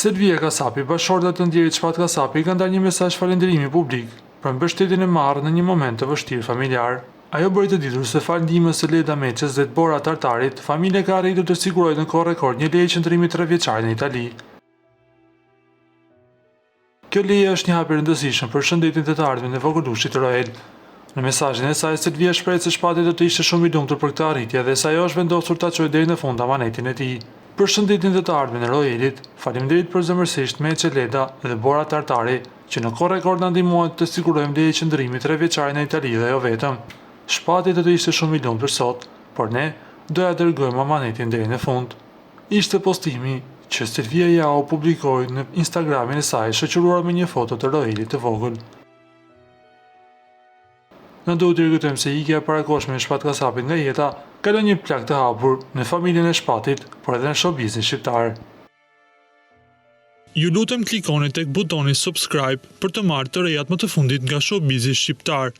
Selvia Kasapi, bashkëshorta të ndjerit Shpat Kasapi, ka ndarë një mesazh falënderimi publik për mbështetjen e marrë në një moment të vështirë familjar. Ajo bëri të ditur se fal ndihmës së Leda Meçës dhe të Bora Tartarit, familja ka arritur të sigurojë në kohë rekord një leje qëndrimi 3 vjeçar në Itali. Kjo leje është një hap i rëndësishëm për shëndetin të ardhmen e vogëlushit Roel. Në mesazhin e saj, Selvia shpreh se Shpati do të ishte shumë i lumtur për këtë arritje dhe se ajo është vendosur ta çojë deri në fund amanetin e tij. Për shëndetin të ardhmen e Roelit, faleminderit përzemërsisht Meçe Leda dhe Bora Tartari, që në kohë rekord na ndihmuan të sigurojmë leje qëndrimi 3 vjeçar në Itali dhe jo vetëm. Shpati do të ishte shumë i lumtur sot, por ne doja dërgojmë amanetin deri në fund. Ishte postimi që Selvia Jau publikoi në Instagramin e saj, shoqëruar me një foto të Roelit të vogël. Në duhet të rikujtojmë se ikja e parakohshme e Shpat Kasapit nga jeta ka lënë një plak të hapur në familjen e Shpatit, por edhe në showbizin shqiptar. Ju lutem klikoni tek butoni subscribe për të marrë të rejat më të fundit nga showbizi shqiptar.